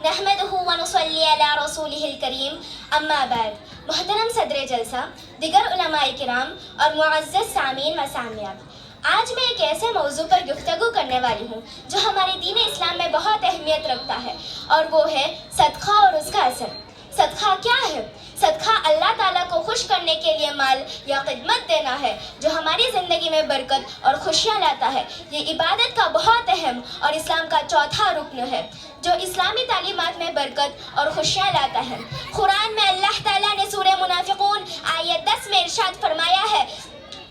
نحمده ونصلي على رسوله الكريم اما بعد. محترم صدر جلسہ، دیگر علماء کرام اور معزز سامعین و سامعات، آج میں ایک ایسے موضوع پر گفتگو کرنے والی ہوں جو ہمارے دین اسلام میں بہت اہمیت رکھتا ہے، اور وہ ہے صدقہ اور اس کا اثر. صدقہ کیا ہے؟ صدقہ اللہ تعالیٰ کو خوش کرنے کے لیے مال یا خدمت دینا ہے جو ہماری زندگی میں برکت اور خوشیاں لاتا ہے. یہ عبادت کا بہت اہم اور اسلام کا چوتھا رکن ہے جو اسلامی تعلیمات میں برکت اور خوشیاں لاتا ہے. قرآن میں اللہ تعالیٰ نے سورہ منافقون آیت 10 میں ارشاد فرمایا ہے،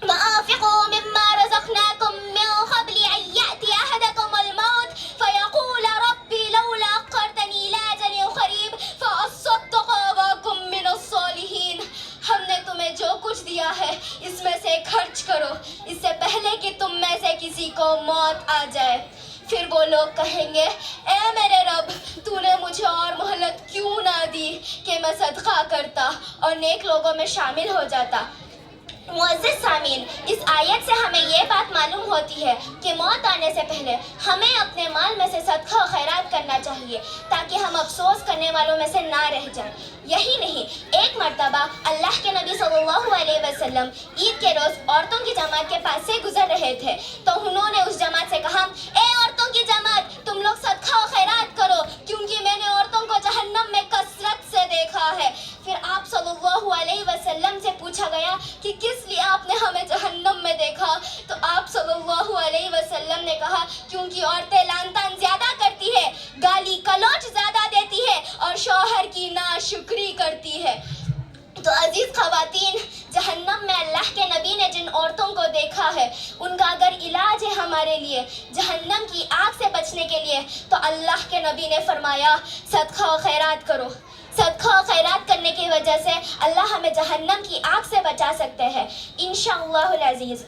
وَأَنفِقُوا مِمَّا رَزَقْنَاكُم مِّن قَبْلِ أَن يَأْتِيَ أَحَدَكُمُ الْمَوْتُ فَيَقُولَ رَبِّ لَوْلَا أَخَّرْتَنِي إِلَىٰ أَجَلٍ قَرِيبٍ فَأَصَّدَّقَ وَأَكُن مِّنَ الصَّالِحِينَ. ہم نے تمہیں جو کچھ دیا ہے اس میں سے خرچ کرو اس سے پہلے کہ تم میں سے کسی کو موت آ جائے. پھر وہ لوگ کہیں گے، اے میرے رب، تو نے مجھے اور مہلت کیوں نہ دی کہ میں صدقہ کرتا اور نیک لوگوں میں شامل ہو جاتا. معزز سامعین، اس آیت سے ہمیں یہ بات معلوم ہوتی ہے کہ موت آنے سے پہلے ہمیں اپنے مال میں سے صدقہ و خیرات کرنا چاہیے تاکہ ہم افسوس کرنے والوں میں سے نہ رہ جائیں. یہی نہیں، ایک مرتبہ اللہ کے نبی صلی اللہ علیہ وسلم عید کے روز عورتوں کی جماعت کے پاس سے گزر رہے تھے تو انہوں نے اس جماعت سے کہا، اے عورتوں کی جماعت، تم لوگ صدقہ و خیرات کرو کیونکہ میں نے عورتوں کو جہنم میں کثرت سے دیکھا ہے. پھر آپ صلی اللہ علیہ وسلم سے پوچھا گیا کہ کس لیے آپ نے ہمیں جہنم میں دیکھا؟ تو آپ صلی اللہ علیہ وسلم نے کہا، کیونکہ عورتیں لعن طعن زیادہ کرتی ہے، گالی گلوچ زیادہ دیتی ہے اور شوہر کی ناشکری کرتی ہے. تو عزیز خواتین، جہنم میں اللہ کے نبی نے جن عورتوں کو دیکھا ہے ان کا اگر علاج ہے ہمارے لیے جہنم کی آگ سے بچنے کے لیے تو اللہ کے نبی نے فرمایا، صدقہ و خیرات کرو. صدقہ و خیرات کرنے کی وجہ سے اللہ ہمیں جہنم کی آگ سے بچا سکتے ہیں انشاءاللہ العزیز.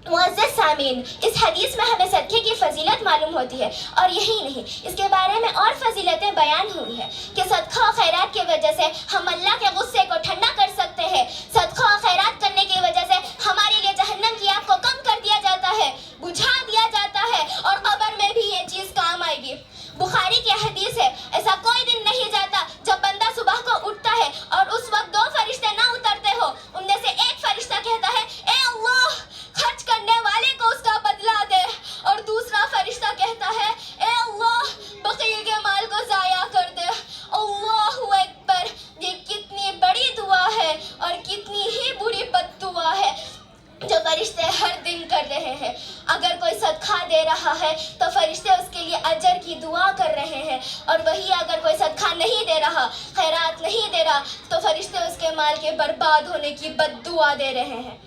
معزز سامعین، اس حدیث میں ہمیں صدقے کی فضیلت معلوم ہوتی ہے، اور یہی نہیں، اس کے بارے میں اور فضیلتیں بیان ہوئی ہیں کہ صدقہ و خیرات کی وجہ سے ہم اللہ کے غصے کو ٹھنڈا کر سکتے ہیں. صدقہ و خیرات کرنے کی وجہ سے ہمارے لیے جہنم کی آگ کو کم کر دیا جاتا ہے، بجھا دیا جاتا ہے، اور قبر میں بھی یہ چیز کام آئے گی. بخاری کی حدیث ہے، ایسا کوئی دن نہیں جاتا جب بندہ صبح کو اٹھتا ہے اور اس وقت 2 فرشتے نہ اترتے ہو. ان میں سے ایک فرشتہ کہتا ہے، اے اللہ، خرچ کرنے والے کو اس کا بدلہ دے، اور دوسرا فرشتہ کہتا ہے، اے اللہ، بخیل کے مال کو ضائع کر دے. اللہ اکبر! یہ کتنی بڑی دعا ہے اور کتنی ہی بری بد دعا ہے جو فرشتے ہر دن کر رہے ہیں. اگر کوئی صدقہ دے رہا ہے تو فرشتے اس کے لیے اجر کی دعا کر رہے ہیں، اور وہی اگر کوئی صدقہ نہیں دے رہا، خیرات نہیں دے رہا، تو فرشتے اس کے مال کے برباد ہونے کی بد دعا دے رہے ہیں.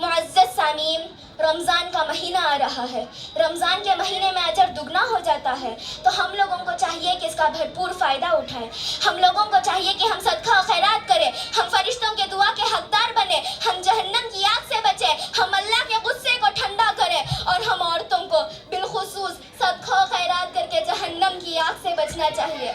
معزز سامعین، رمضان کا مہینہ آ رہا ہے. رمضان کے مہینے میں اجر دگنا ہو جاتا ہے، تو ہم لوگوں کو چاہیے کہ اس کا بھرپور فائدہ اٹھائیں. ہم لوگوں کو چاہیے کہ ہم صدقہ و خیرات کریں، ہم فرشتوں کے دعا کے حقدار بنیں، ہم جہنم کی آگ سے بچیں، ہم اللہ کے غصے کو ٹھنڈا کریں، اور ہم عورتوں کو بالخصوص صدقہ و خیرات کر کے جہنم کی آگ سے بچنا چاہیے.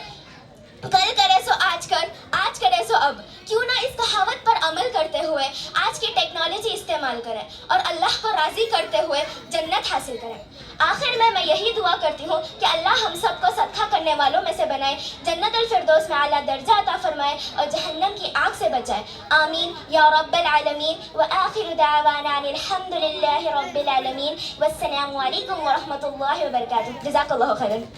کل کرے سو آج کر، آج کرے سو اب. کیوں نہ اس کہاوت پر عمل کرتے ہوئے آج کی ٹیکنالوجی استعمال کریں اور اللہ کو راضی کرتے ہوئے جنت حاصل کریں. آخر میں یہی دعا کرتی ہوں کہ اللہ ہم سب کو صدقہ کرنے والوں میں سے بنائے، جنت الفردوس میں اعلیٰ درجہ عطا فرمائے اور جہنم کی آگ سے بچائے. آمین یا رب العالمین. وآخر دعوانا ان الحمد للہ رب العالمین، والسلام علیکم ورحمۃ اللہ وبرکاتہ. جزاک اللہ خیرا.